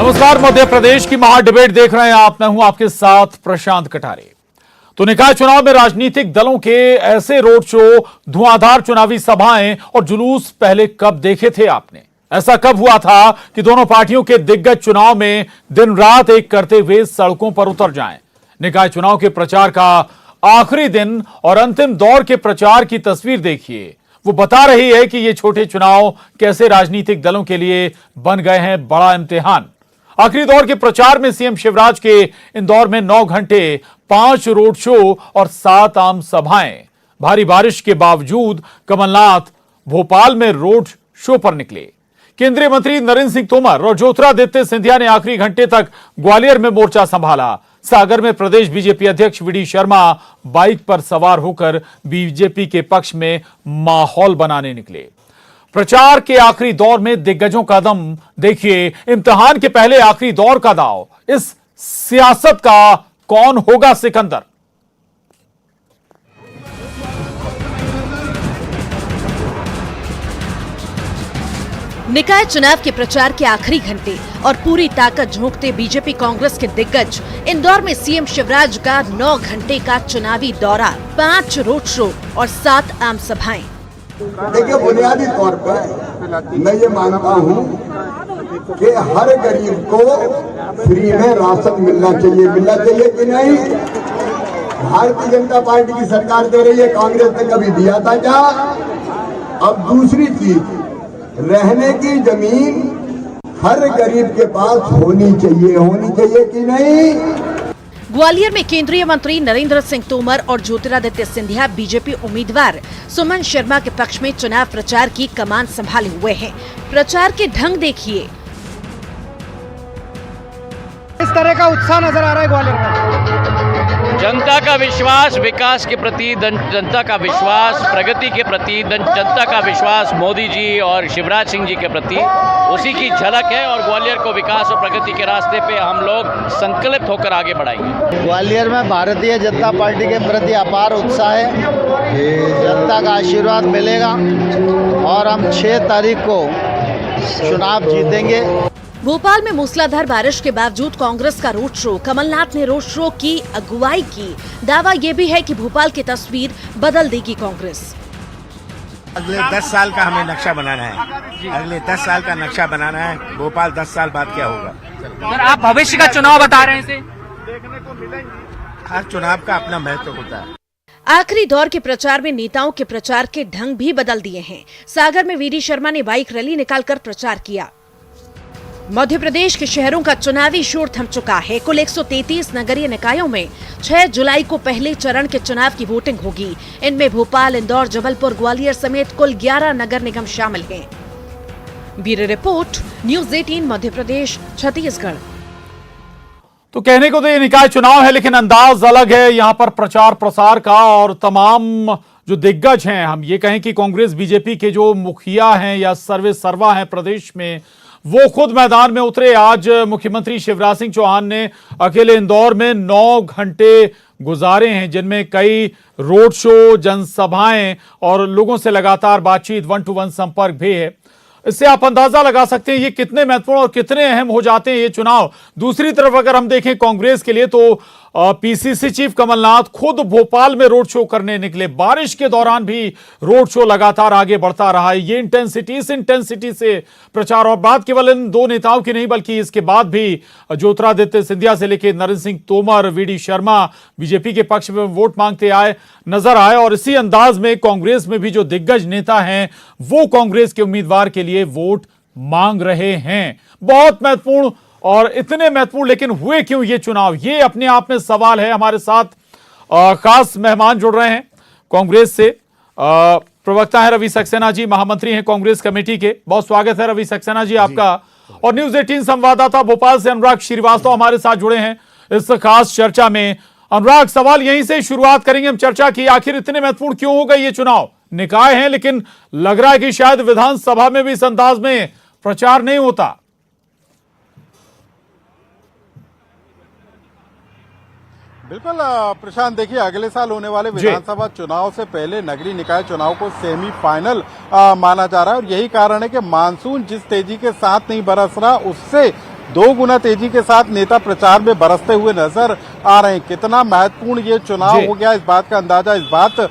नमस्कार, मध्य प्रदेश की महा डिबेट देख रहे हैं आप। मैं हूं आपके साथ प्रशांत कटारे। तो निकाय चुनाव में राजनीतिक दलों के ऐसे रोड शो, धुआंधार चुनावी सभाएं और जुलूस पहले कब देखे थे आपने? ऐसा कब हुआ था कि दोनों पार्टियों के दिग्गज चुनाव में दिन रात एक करते हुए सड़कों पर उतर जाएं? निकाय चुनाव के प्रचार का आखिरी दिन और अंतिम दौर के प्रचार की तस्वीर देखिए। वो बता रही है कि ये छोटे चुनाव कैसे राजनीतिक दलों के लिए बन गए हैं बड़ा इम्तिहान। आखिरी दौर के प्रचार में सीएम शिवराज के इंदौर में 9 घंटे 5 रोड शो और 7 आम सभाएं। भारी बारिश के बावजूद कमलनाथ भोपाल में रोड शो पर निकले। केंद्रीय मंत्री नरेंद्र सिंह तोमर और ज्योतिरादित्य सिंधिया ने आखिरी घंटे तक ग्वालियर में मोर्चा संभाला। सागर में प्रदेश बीजेपी अध्यक्ष वी.डी. शर्मा बाइक पर सवार होकर बीजेपी के पक्ष में माहौल बनाने निकले। प्रचार के आखिरी दौर में दिग्गजों का दम देखिए। इम्तिहान के पहले आखिरी दौर का दांव, इस सियासत का कौन होगा सिकंदर? निकाय चुनाव के प्रचार के आखिरी घंटे और पूरी ताकत झोंकते बीजेपी कांग्रेस के दिग्गज। इंदौर में सीएम शिवराज का 9 घंटे का चुनावी दौरा, 5 रोड शो और 7 आम सभाएं। देखिए, बुनियादी तौर पर मैं ये मानता हूँ कि हर गरीब को फ्री में राशन मिलना चाहिए कि नहीं? भारतीय जनता पार्टी की सरकार दे रही है, कांग्रेस ने कभी दिया था क्या? अब दूसरी चीज, रहने की जमीन हर गरीब के पास होनी चाहिए कि नहीं? ग्वालियर में केंद्रीय मंत्री नरेंद्र सिंह तोमर और ज्योतिरादित्य सिंधिया बीजेपी उम्मीदवार सुमन शर्मा के पक्ष में चुनाव प्रचार की कमान संभाले हुए हैं। प्रचार के ढंग देखिए। इस तरह का उत्साह नजर आ रहा है ग्वालियर में। जनता का विश्वास विकास के प्रति, जनता का विश्वास प्रगति के प्रति, जनता का विश्वास मोदी जी और शिवराज सिंह जी के प्रति, उसी की झलक है। और ग्वालियर को विकास और प्रगति के रास्ते पे हम लोग संकल्पित होकर आगे बढ़ाएंगे। ग्वालियर में भारतीय जनता पार्टी के प्रति अपार उत्साह है। जनता का आशीर्वाद मिलेगा और हम 6 तारीख को चुनाव जीतेंगे। भोपाल में मूसलाधार बारिश के बावजूद कांग्रेस का रोड शो। कमलनाथ ने रोड शो की अगुवाई की। दावा ये भी है कि भोपाल की तस्वीर बदल देगी कांग्रेस। अगले 10 साल का हमें नक्शा बनाना है। अगले 10 साल का नक्शा बनाना है। भोपाल 10 साल बाद क्या होगा? सर, आप भविष्य का चुनाव बता रहे हैं इसे? हर चुनाव का अपना महत्व होता है। आखिरी दौर के प्रचार में नेताओं के प्रचार के ढंग भी बदल दिए हैं। सागर में वी.डी. शर्मा ने बाइक रैली निकालकर प्रचार किया। मध्य प्रदेश के शहरों का चुनावी शोर थम चुका है। कुल 133 नगरीय निकायों में 6 जुलाई को पहले चरण के चुनाव की वोटिंग होगी। इनमें भोपाल, इंदौर, जबलपुर, ग्वालियर समेत कुल 11 नगर निगम शामिल हैं। Bureau report, news 18 Madhya Pradesh, Chhattisgarh. तो कहने को तो ये निकाय चुनाव है, लेकिन अंदाज अलग है यहां पर प्रचार प्रसार का। और तमाम जो दिग्गज हैं, हम ये कहें कि कांग्रेस बीजेपी के जो मुखिया हैं या सर्वे सर्वा हैं प्रदेश में, वो खुद मैदान में उतरे। आज मुख्यमंत्री शिवराज सिंह चौहान ने अकेले इंदौर में 9 घंटे गुजारे हैं, जिनमें कई रोड शो, जनसभाएं और लोगों से लगातार बातचीत, 1-to-1 संपर्क भी है। इससे आप अंदाजा लगा सकते हैं ये कितने महत्वपूर्ण और कितने अहम हो जाते हैं ये चुनाव। दूसरी तरफ अगर हम देखें कांग्रेस के लिए, तो पीसीसी चीफ कमलनाथ खुद भोपाल में रोड शो करने निकले। बारिश के दौरान भी रोड शो लगातार आगे बढ़ता रहा है। ये इस इंटेंसिटी से प्रचार, और बात केवल इन 2 नेताओं की नहीं बल्कि इसके बाद भी ज्योतिरादित्य सिंधिया से लेकर नरेंद्र सिंह तोमर, वी.डी. शर्मा बीजेपी के पक्ष में वोट मांगते नजर आए। और इसी अंदाज में कांग्रेस में भी जो दिग्गज नेता हैं वो कांग्रेस के उम्मीदवार के लिए वोट मांग रहे हैं। बहुत महत्वपूर्ण, और इतने महत्वपूर्ण, लेकिन हुए क्यों ये चुनाव, ये अपने आप में सवाल है। हमारे साथ खास मेहमान जुड़ रहे हैं कांग्रेस से। प्रवक्ता है रवि सक्सेना जी, महामंत्री हैं कांग्रेस कमेटी के। बहुत स्वागत है रवि सक्सेना जी आपका। और न्यूज 18 संवाददाता भोपाल से अनुराग श्रीवास्तव हमारे साथ जुड़े हैं इस खास चर्चा में। अनुराग, सवाल यहीं से शुरुआत करेंगे हम चर्चा की। आखिर इतने महत्वपूर्ण क्यों हो गए ये चुनाव? निकाय हैं, लेकिन लग रहा है कि शायद विधानसभा में भी इस अंदाज में प्रचार नहीं होता। बिल्कुल प्रशांत, देखिए अगले साल होने वाले विधानसभा चुनाव से पहले नगरीय निकाय चुनाव को सेमीफाइनल माना जा रहा है और यही कारण है कि मानसून जिस तेजी के साथ नहीं बरस रहा उससे दो गुना तेजी के साथ नेता प्रचार में बरसते हुए नजर आ रहे हैं। कितना महत्वपूर्ण ये चुनाव हो गया, इस बात का अंदाजा इस बात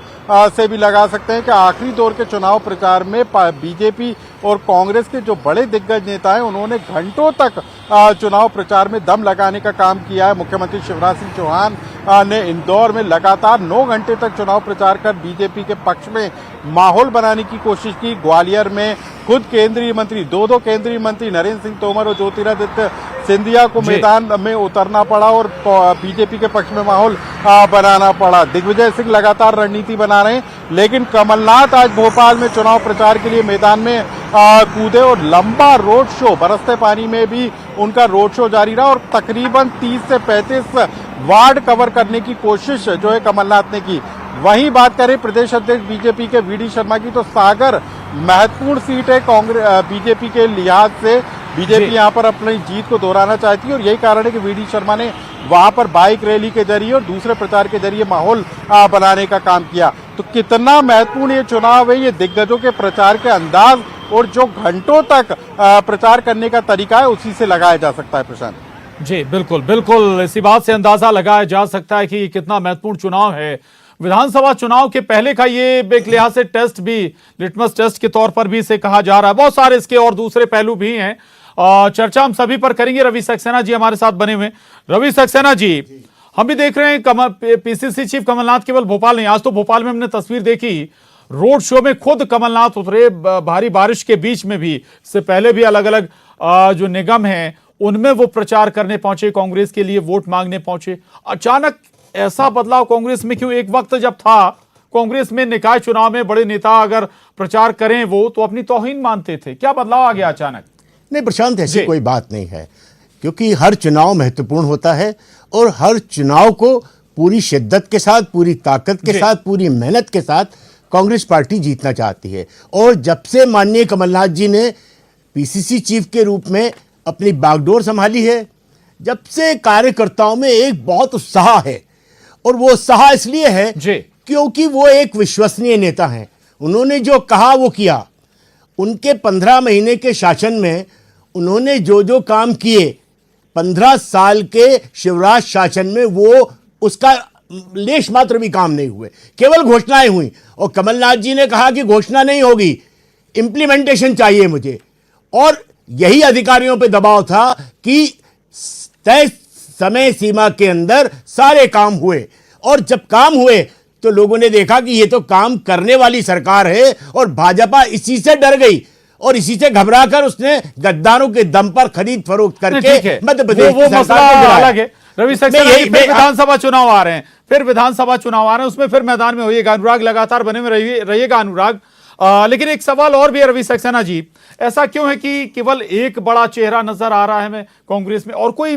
से भी लगा सकते हैं कि आखिरी दौर के चुनाव प्रचार में बीजेपी और कांग्रेस के जो बड़े दिग्गज नेता हैं उन्होंने घंटों तक चुनाव प्रचार में दम लगाने का काम किया है। मुख्यमंत्री शिवराज सिंह चौहान ने इंदौर में लगातार 9 घंटे तक चुनाव प्रचार कर बीजेपी के पक्ष में माहौल बनाने की कोशिश की। ग्वालियर में खुद केंद्रीय मंत्री, दो केंद्रीय मंत्री नरेंद्र सिंह तोमर और ज्योतिरादित्य सिंधिया को मैदान में उतरना पड़ा और बीजेपी के पक्ष में माहौल बनाना पड़ा। दिग्विजय सिंह लगातार रणनीति बना रहे हैं, लेकिन कमलनाथ आज भोपाल में चुनाव प्रचार के लिए मैदान में कूदे और लंबा रोड शो, बरसते पानी में भी उनका रोड शो जारी रहा और तकरीबन 30 से 35 वार्ड कवर करने की कोशिश जो है कमलनाथ ने की। वहीं बात करें प्रदेश अध्यक्ष बीजेपी के वीडी शर्मा की, तो सागर महत्वपूर्ण सीट है कांग्रेस बीजेपी के लिहाज से। बीजेपी यहां पर अपनी जीत को दोहराना चाहती है और यही कारण है कि वीडी शर्मा ने वहां पर बाइक रैली के जरिए और दूसरे प्रचार के जरिए माहौल बनाने का काम किया। तो कितना महत्वपूर्ण ये चुनाव है, ये दिग्गजों के प्रचार के अंदाज और जो घंटों तक प्रचार करने का तरीका है उसी से लगाया जा सकता है। प्रशांत जी बिल्कुल बिल्कुल, इसी बात से अंदाजा लगाया जा सकता है कि कितना महत्वपूर्ण चुनाव है। विधानसभा चुनाव के पहले का ये एक लिहाज से टेस्ट भी, लिटमस टेस्ट के तौर पर भी इसे कहा जा रहा है। बहुत सारे इसके और दूसरे पहलू भी हैं, चर्चा हम सभी पर करेंगे। रवि सक्सेना जी हमारे साथ बने हुए। रवि सक्सेना जी, हम भी देख रहे हैं पीसीसी चीफ कमलनाथ केवल भोपाल नहीं, आज तो भोपाल में हमने तस्वीर देखी, रोड शो में खुद कमलनाथ उतरे, भारी बारिश के बीच में भी। इससे पहले भी अलग अलग जो निगम हैं उनमें वो प्रचार करने पहुंचे, कांग्रेस के लिए वोट मांगने पहुंचे। अचानक ऐसा बदलाव कांग्रेस में क्यों? एक वक्त जब था कांग्रेस में निकाय चुनाव में बड़े नेता अगर प्रचार करें वो तो अपनी तौहीन मानते थे, क्या बदलाव आ गया अचानक? नहीं प्रशांत, ऐसी कोई बात नहीं है, क्योंकि हर चुनाव महत्वपूर्ण होता है और हर चुनाव को पूरी शिद्दत के साथ, पूरी ताकत के साथ, पूरी मेहनत के साथ कांग्रेस पार्टी जीतना चाहती है। और जब से माननीय कमलनाथ जी ने पीसीसी चीफ के रूप में अपनी बागडोर संभाली है, जब से कार्यकर्ताओं में एक बहुत उत्साह है। और वो उत्साह इसलिए है क्योंकि वो एक विश्वसनीय नेता हैं। उन्होंने जो कहा वो किया। उनके 15 महीने के शासन में उन्होंने जो जो काम किए, 15 साल के शिवराज शासन में वो उसका लेश मात्र भी काम नहीं हुए, केवल घोषणाएं हुई। और कमलनाथ जी ने कहा कि घोषणा नहीं होगी, इंप्लीमेंटेशन चाहिए मुझे। और यही अधिकारियों पे दबाव था कि तय समय सीमा के अंदर सारे काम हुए। और जब काम हुए तो लोगों ने देखा कि ये तो काम करने वाली सरकार है और भाजपा इसी से डर गई और इसी से घबराकर उसने गद्दारों के दम पर खरीद फरोख्त करके मध्य प्रदेश वो मसला अलग है। रवि सक्सेना, फिर विधानसभा चुनाव आ रहे हैं, उसमें फिर मैदान में होइएगा। अनुराग लगातार बने में रहिएगा अनुराग। लेकिन एक सवाल और भी है रवि सक्सेना जी, ऐसा क्यों है कि केवल एक बड़ा चेहरा नजर आ रहा है हमें कांग्रेस में, और कोई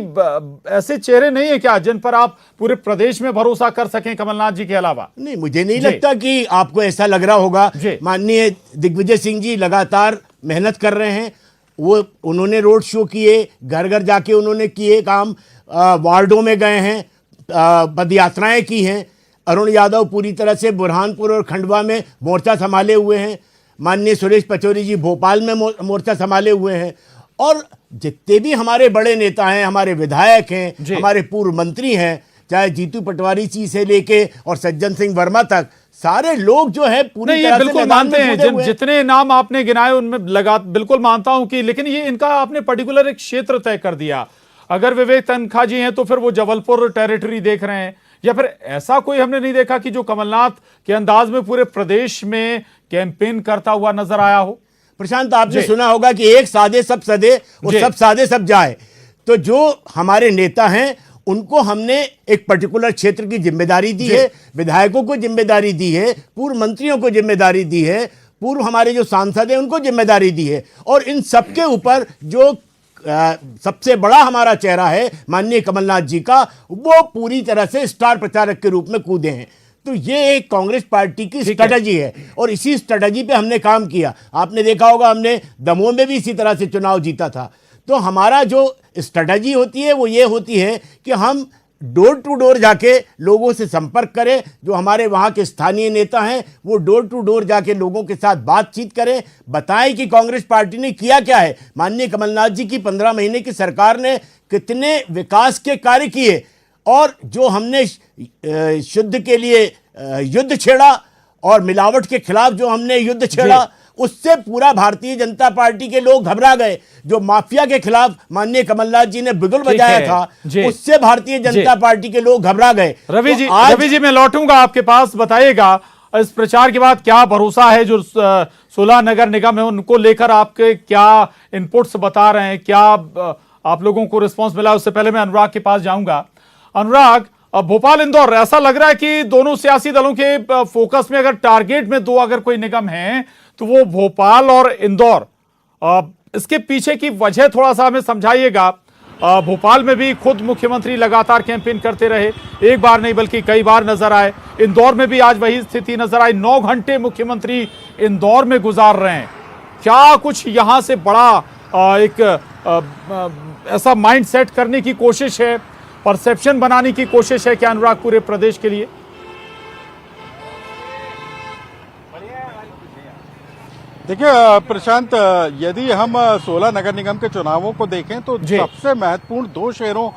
ऐसे चेहरे नहीं है क्या जिन पर आप पूरे प्रदेश में भरोसा कर सकें कमलनाथ जी के अलावा? नहीं, मुझे नहीं लगता कि आपको ऐसा लग रहा होगा। माननीय दिग्विजय सिंह जी लगातार मेहनत कर रहे हैं। वो उन्होंने रोड शो किए, घर घर जाके उन्होंने किए काम, वार्डों में गए हैं, पद यात्राएं की हैं। अरुण यादव पूरी तरह से बुरहानपुर और खंडवा में मोर्चा संभाले हुए हैं। माननीय सुरेश पचौरी जी भोपाल में मोर्चा संभाले हुए हैं। और जितने भी हमारे बड़े नेता हैं, हमारे विधायक हैं, हमारे पूर्व मंत्री हैं, चाहे जीतू पटवारी जी से लेके और सज्जन सिंह वर्मा तक, सारे लोग जो है पूरी तरह से बिल्कुल मानते हैं। जितने नाम आपने गिनाए उनमें बिल्कुल मानता हूं कि, लेकिन ये इनका आपने पर्टिकुलर एक क्षेत्र तय कर दिया। अगर विवेक तनखा जी हैं तो फिर वो जबलपुर टेरिटरी देख रहे हैं, या फिर ऐसा कोई हमने नहीं देखा कि जो कमलनाथ के अंदाज में पूरे प्रदेश में कैंपेन करता हुआ नजर आया हो। प्रशांत, आपने सुना होगा कि एक साधे सब सदे और सब साधे सब जाए। तो जो हमारे नेता हैं उनको हमने एक पर्टिकुलर क्षेत्र की जिम्मेदारी दी है, विधायकों को जिम्मेदारी दी है, पूर्व मंत्रियों को जिम्मेदारी दी है, पूर्व हमारे जो सांसद हैं उनको जिम्मेदारी दी है। और इन सबके ऊपर जो सबसे बड़ा हमारा चेहरा है माननीय कमलनाथ जी का, वो पूरी तरह से स्टार प्रचारक के रूप में कूदे हैं। तो ये एक कांग्रेस पार्टी की स्ट्रेटजी है और इसी स्ट्रेटजी पे हमने काम किया। आपने देखा होगा हमने दमोह में भी इसी तरह से चुनाव जीता था। तो हमारा जो स्ट्रेटजी होती है वो ये होती है कि हम डोर टू डोर जाके लोगों से संपर्क करें। जो हमारे वहां के स्थानीय नेता हैं वो डोर टू डोर जाके लोगों के साथ बातचीत करें, बताएं कि कांग्रेस पार्टी ने किया क्या है। माननीय कमलनाथ जी की 15 महीने की सरकार ने कितने विकास के कार्य किए, और जो हमने शुद्ध के लिए युद्ध छेड़ा और मिलावट के खिलाफ जो हमने युद्ध छेड़ा, उससे पूरा भारतीय जनता पार्टी के लोग घबरा गए। जो माफिया के खिलाफ माननीय कमलनाथ जी ने बिगुल बजाया था, उससे भारतीय जनता पार्टी के लोग घबरा गए। रवि जी मैं लौटूंगा आपके पास, बताइएगा इस प्रचार के बाद क्या भरोसा है, जो 16 नगर निगम है उनको लेकर आपके क्या इनपुट्स बता रहे हैं, क्या आप लोगों को रिस्पॉन्स मिला? उससे पहले मैं अनुराग के पास जाऊंगा। अनुराग, भोपाल इंदौर ऐसा लग रहा है कि दोनों सियासी दलों के फोकस में अगर टारगेट में दो अगर कोई निगम है तो वो भोपाल और इंदौर। इसके पीछे की वजह थोड़ा सा हमें समझाइएगा। भोपाल में भी खुद मुख्यमंत्री लगातार कैंपेन करते रहे, एक बार नहीं बल्कि कई बार नजर आए। इंदौर में भी आज वही स्थिति नजर आई, 9 घंटे मुख्यमंत्री इंदौर में गुजार रहे हैं। क्या कुछ यहां से बड़ा एक ऐसा माइंड सेट करने की कोशिश है, परसेप्शन बनाने की कोशिश है क्या अनुराग पूरे प्रदेश के लिए? देखिए प्रशांत, यदि हम 16 नगर निगम के चुनावों को देखें तो सबसे महत्वपूर्ण 2 शहरों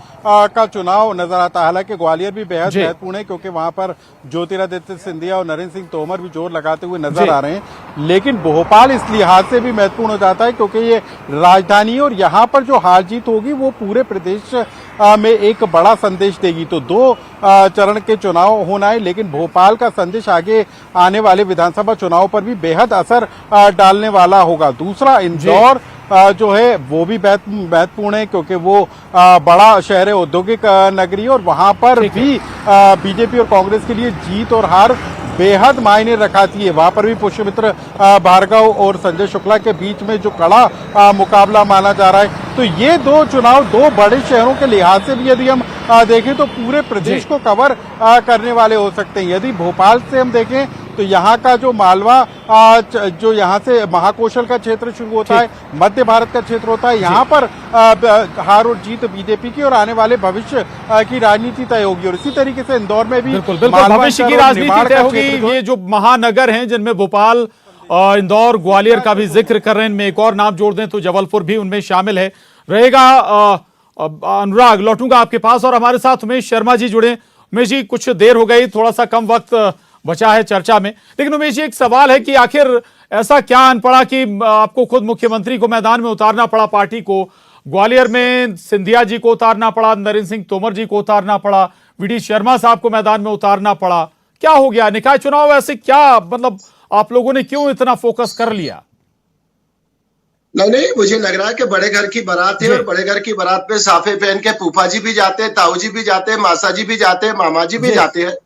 का चुनाव नजर आता है। हालांकि ग्वालियर भी बेहद महत्वपूर्ण है क्योंकि वहां पर ज्योतिरादित्य सिंधिया और नरेंद्र सिंह तोमर भी जोर लगाते हुए नजर आ रहे हैं। लेकिन भोपाल इस लिहाज से भी महत्वपूर्ण हो जाता है क्योंकि ये राजधानी है और यहाँ पर जो हार जीत होगी वो पूरे प्रदेश में एक बड़ा संदेश देगी। तो 2 चरण के चुनाव होना है, लेकिन भोपाल का संदेश आगे आने वाले विधानसभा चुनाव पर भी बेहद असर डालने वाला होगा। दूसरा, इंदौर जो है वो भी महत्वपूर्ण है क्योंकि वो बड़ा शहर है, औद्योगिक नगरी, और वहां पर भी बीजेपी और कांग्रेस के लिए जीत और हार बेहद मायने रखाती है। वहां पर भी पुष्यमित्र भार्गव और संजय शुक्ला के बीच में जो कड़ा मुकाबला माना जा रहा है। तो ये 2 चुनाव 2 बड़े शहरों के लिहाज से भी यदि हम देखें तो पूरे प्रदेश को कवर करने वाले हो सकते हैं। यदि भोपाल से हम देखें तो यहाँ का जो मालवा, जो यहाँ से महाकौशल का क्षेत्र शुरू होता है, मध्य भारत का क्षेत्र होता है, यहाँ पर हार और जीत बीजेपी की और आने वाले भविष्य की राजनीति तय होगी। और इसी तरीके से इंदौर में भी भविष्य की राजनीति तय होगी। ये जो महानगर हैं जिनमें भोपाल, इंदौर, ग्वालियर का भी जिक्र कर रहे हैं, इनमें एक और नाम जोड़ दें तो जबलपुर भी उनमें शामिल है रहेगा। अनुराग, लौटूंगा आपके पास और हमारे साथ उमेश शर्मा जी जुड़े। उमेश जी, कुछ देर हो गई, थोड़ा सा कम वक्त बचा है चर्चा में, लेकिन उमेश जी एक सवाल है कि आखिर ऐसा क्या अन पड़ा कि आपको खुद मुख्यमंत्री को मैदान में उतारना पड़ा, पार्टी को? ग्वालियर में सिंधिया जी को उतारना पड़ा, नरेंद्र सिंह तोमर जी को उतारना पड़ा, वी.डी. शर्मा साहब को मैदान में उतारना पड़ा। क्या हो गया? निकाय चुनाव ऐसे क्या, मतलब आप लोगों ने क्यों इतना फोकस कर लिया? नहीं, मुझे लग रहा है कि बड़े घर की बारात है और बड़े घर की बारात में साफे पहन के फूफा जी भी जाते हैं, ताऊ जी भी जाते हैं, मासा जी भी जाते हैं, मामा जी भी जाते हैं।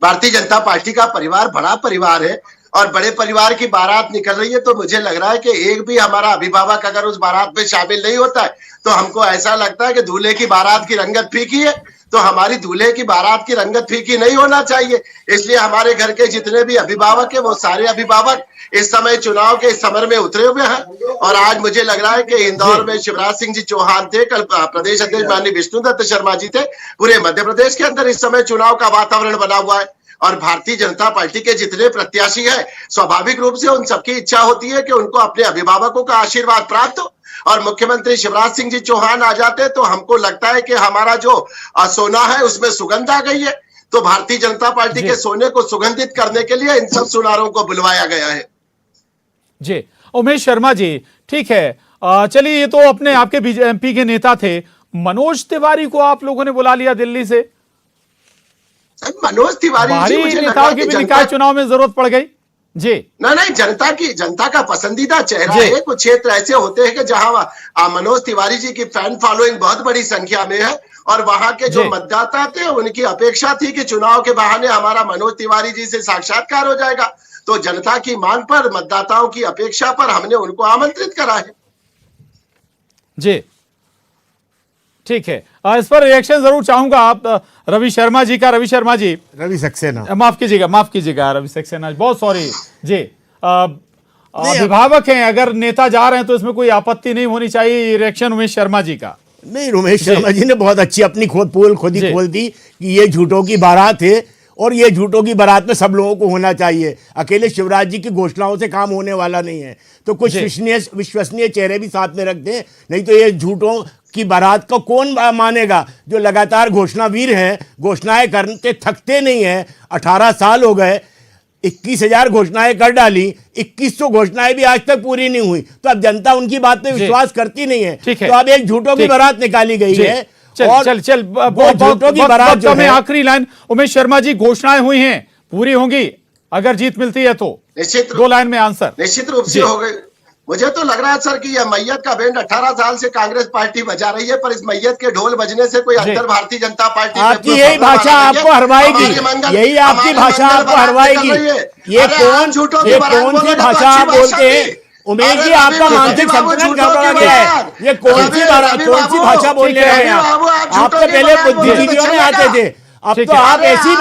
भारतीय जनता पार्टी का परिवार बड़ा परिवार है और बड़े परिवार की बारात निकल रही है, तो मुझे लग रहा है कि एक भी हमारा अभिभावक अगर उस बारात में शामिल नहीं होता है तो हमको ऐसा लगता है कि दूल्हे की बारात की रंगत फीकी है, तो हमारी दूल्हे की बारात की रंगत फीकी नहीं होना चाहिए। इसलिए हमारे घर के जितने भी अभिभावक है वो सारे अभिभावक इस समय चुनाव के समर में उतरे हुए हैं। और आज मुझे लग रहा है कि इंदौर में शिवराज सिंह जी चौहान थे, कल प्रदेश अध्यक्ष माननीय विष्णुदत्त शर्मा जी थे। पूरे मध्य प्रदेश के अंदर इस समय चुनाव का वातावरण बना हुआ है और भारतीय जनता पार्टी के जितने प्रत्याशी हैं, स्वाभाविक रूप से उन सबकी इच्छा होती है कि उनको अपने अभिभावकों का आशीर्वाद प्राप्त हो। और मुख्यमंत्री शिवराज सिंह जी चौहान आ जाते तो हमको लगता है कि हमारा जो सोना है उसमें सुगंध आ गई है। तो भारतीय जनता पार्टी के सोने को सुगंधित करने के लिए इन सब सुनारों को बुलवाया गया है। जी उमेश शर्मा जी, ठीक है, चलिए, ये तो अपने आपके बीजेपी के नेता थे, मनोज तिवारी को आप लोगों ने बुला लिया दिल्ली से। मनोज तिवारी जी, मुझे नेताओं की भी निकाय चुनाव में जरूरत पड़ गई जी। नहीं, जनता का पसंदीदा चेहरा है। कुछ क्षेत्र ऐसे होते हैं कि जहां मनोज तिवारी जी की फैन फॉलोइंग बहुत बड़ी संख्या में है और वहां के जो मतदाता थे उनकी अपेक्षा थी कि चुनाव के बहाने हमारा मनोज तिवारी जी से साक्षात्कार हो जाएगा। तो जनता की मांग पर, मतदाताओं की अपेक्षा पर हमने उनको आमंत्रित करा है। जी ठीक है, इस पर रिएक्शन जरूर चाहूंगा आप रवि शर्मा जी का। रवि शर्मा जी, रवि सक्सेना, माफ कीजिएगा रवि सक्सेना, बहुत सॉरी जी। अभिभावक हैं, अगर नेता जा रहे हैं तो इसमें कोई आपत्ति नहीं होनी चाहिए। रिएक्शन उमेश शर्मा जी का। नहीं, उमेश शर्मा जी ने बहुत अच्छी अपनी पोल खुद ही खोल दी कि ये झूठों की बारात है और ये झूठों की बारात में सब लोगों को होना चाहिए। अकेले शिवराज जी की घोषणाओं से काम होने वाला नहीं है, तो कुछ विश्वसनीय चेहरे भी साथ में रख दें, नहीं तो ये झूठों की बारात को कौन मानेगा जो लगातार घोषणावीर हैं, घोषणाएं करते थकते नहीं है। 18 साल हो गए, 21,000 घोषणाएं कर डाली, 2100 घोषणाएं भी आज तक पूरी नहीं हुई, तो अब जनता उनकी बात पे विश्वास करती नहीं है। तो अब एक झूठों की बारात निकाली गई है। चल बहुत आखिरी लाइन उमेश शर्मा जी, घोषणाएं हुई हैं, पूरी होंगी अगर जीत मिलती है तो? निश्चित 2 लाइन में आंसर। निश्चित रूप से हो गई। मुझे तो लग रहा है सर कि यह मैयत का बैंड 18 साल से कांग्रेस पार्टी बजा रही है, पर इस मैयत के ढोल बजने से कोई अंतर भारतीय जनता पार्टी आपकी यही भाषा आपको हरवाएगी, यही आपकी भाषा आपको हरवाएगी। ये कौन सी भाषा आप बोलते हैं उमेश जी? आपका मानसिक संतुलन गड़बड़ा गया है। ये कौन सी भाषा बोलने रहे हैं आप तो पहले बुद्धिजीवियों में आते थे, अब तो आप ऐसी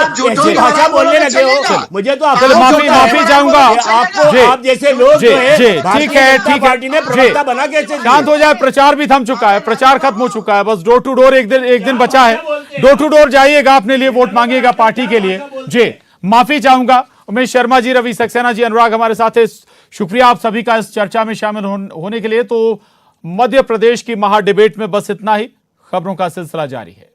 भाषा बोलने लगे हो। मुझे तो माफी चाहूंगा आपको, आप जैसे लोग जो है ठीक है पार्टी ने प्रवक्ता बना कैसे? शांत हो जाए, प्रचार भी थम चुका है, प्रचार खत्म हो चुका है, बस डोर टू डोर एक दिन बचा है। डोर टू डोर जाइएगा, अपने लिए वोट मांगिएगा पार्टी के लिए। जी माफी चाहूंगा उमेश शर्मा जी, रवि सक्सेना जी, अनुराग हमारे साथ है। शुक्रिया आप सभी का इस चर्चा में शामिल होने के लिए। तो मध्य प्रदेश की महा डिबेट में बस इतना ही। खबरों का सिलसिला जारी है।